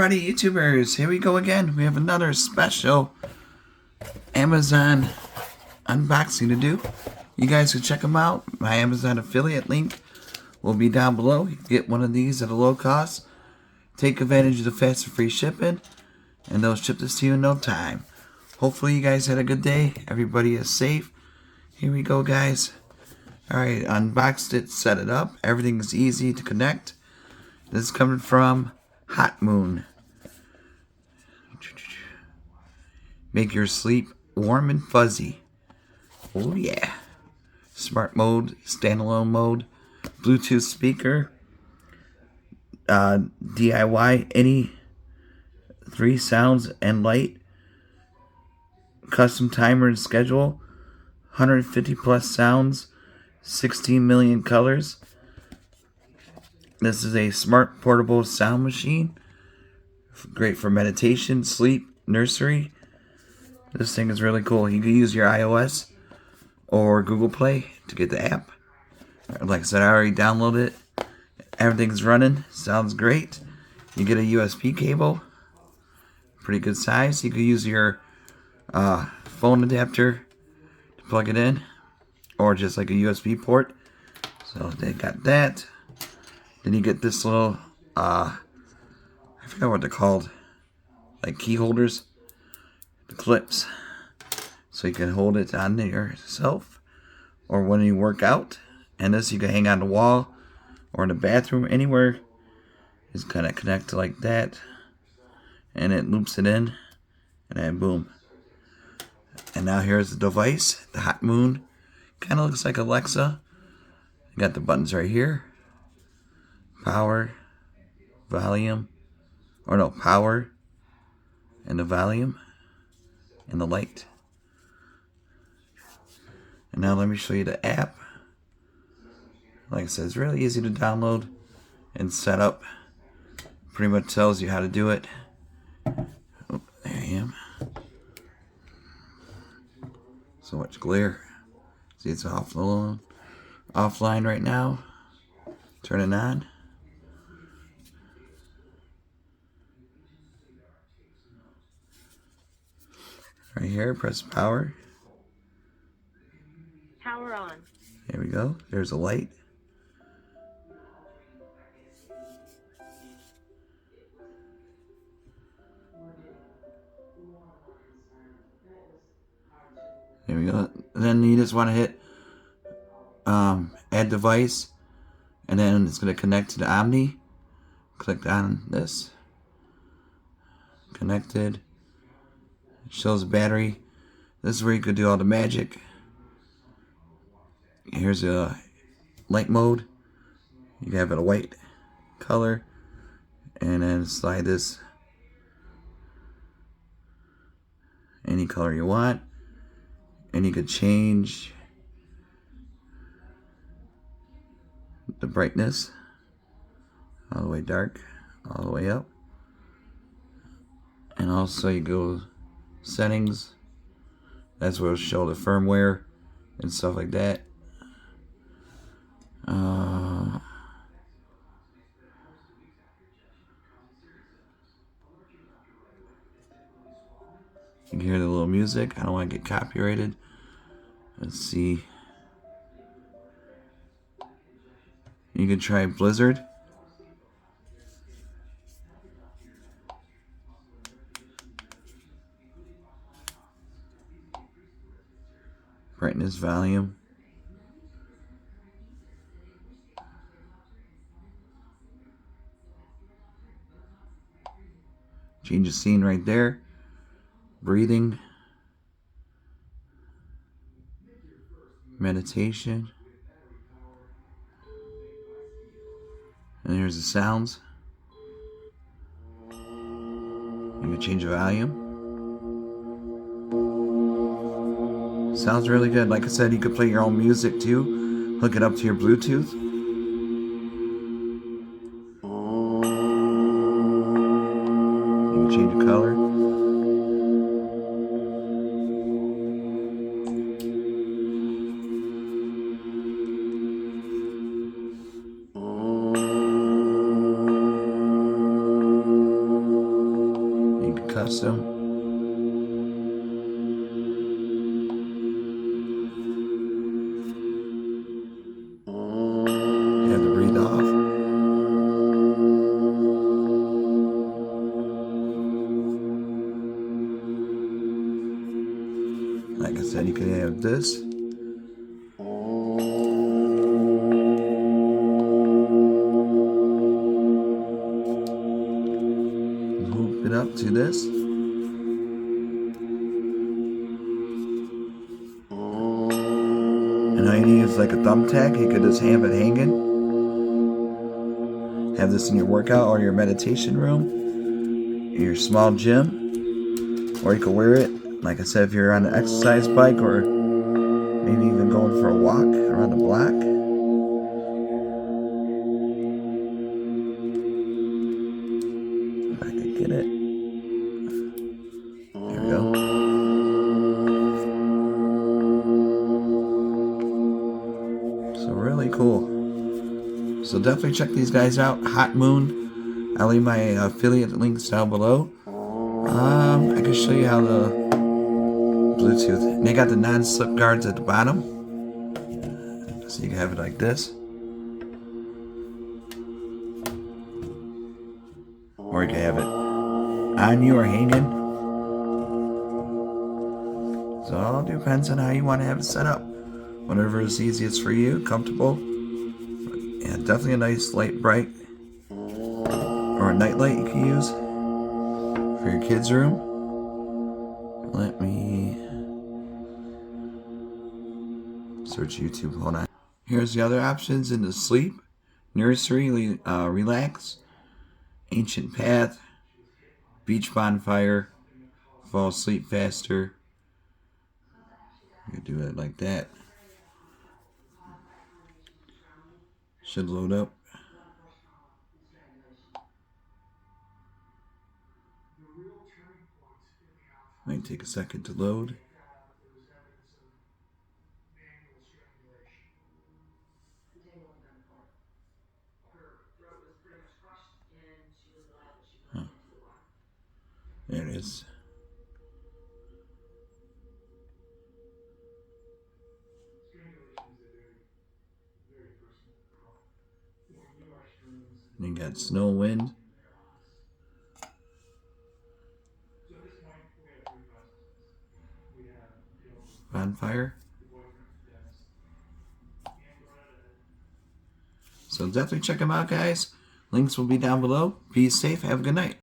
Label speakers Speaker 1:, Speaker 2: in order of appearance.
Speaker 1: Alrighty, YouTubers, here we go again. We have another special Amazon unboxing to do. You guys can check them out. My Amazon affiliate link will be down below. You can get one of these at a low cost. Take advantage of the fast and free shipping, and they'll ship this to you in no time. Hopefully you guys had a good day. Everybody is safe. Here we go, guys. Alright, unboxed it, set it up. Everything's easy to connect. This is coming from HotMoon. Make your sleep warm and fuzzy. Oh yeah. Smart mode, standalone mode, Bluetooth speaker, DIY, any 3 sounds and light, custom timer and schedule, 150 plus sounds, 16 million colors. This is a smart portable sound machine. Great for meditation, sleep, nursery. This thing is really cool. You can use your iOS or Google Play to get the app. Like I said, I already downloaded it. Everything's running. Sounds great. You get a USB cable. Pretty good size. You can use your phone adapter to plug it in. Or just like a USB port. So they got that. Then you get this little, I forgot what they're called, like key holders, the clips, so you can hold it on yourself, or when you work out. And this you can hang on the wall, or in the bathroom, anywhere. It's gonna connect like that, and it loops it in, and then boom. And now here's the device, the HotMoon. Kind of looks like Alexa. You got the buttons right here. Power, volume, or no, power, and the volume, and the light. And now let me show you the app. Like I said, it's really easy to download and set up. Pretty much tells you how to do it. Oh, there I am. So much glare. See, it's offline right now. Turn it on. Right here, press power.
Speaker 2: Power on.
Speaker 1: There we go. There's a light. There we go. Then you just want to hit add device, and then it's going to connect to the Omni. Click on this. Connected. Shows the battery. This is where you could do all the magic. Here's a light mode. You can have it a white color, and then slide this any color you want, and you could change the brightness all the way dark, all the way up, and also you go settings. That's where it'll show the firmware and stuff like that. You can hear the little music. I don't want to get copyrighted. Let's see. You can try Blizzard. Brightness, volume. Change the scene right there. Breathing. Meditation. And here's the sounds. You can change the volume. Sounds really good. Like I said, you could play your own music too. Hook it up to your Bluetooth. You can change the color. soon. You have to breathe off. Like I said, you can have this. Move it up to this. And all you need is like a thumbtack. You could just have it hanging. Have this in your workout or your meditation room, your small gym. Or you could wear it, like I said, if you're on an exercise bike or maybe even going for a walk around the block. If I could get it. There we go. So really cool. So definitely check these guys out. HotMoon. I'll leave my affiliate links down below. I can show you how the Bluetooth. They got the non-slip guards at the bottom, so you can have it like this, or you can have it on you or hanging. So it all depends on how you want to have it set up. Whatever is easiest for you, comfortable. Yeah, definitely a nice light bright, or a night light you can use for your kids' room. Let me search YouTube. Hold on. Here's the other options in the sleep, nursery, relax, ancient path, beach bonfire, fall asleep faster. You can do it like that. Should load up. Might take a second to load. Huh. There it is. And you got snow, wind. Bonfire. So definitely check them out, guys. Links will be down below. Be safe. Have a good night.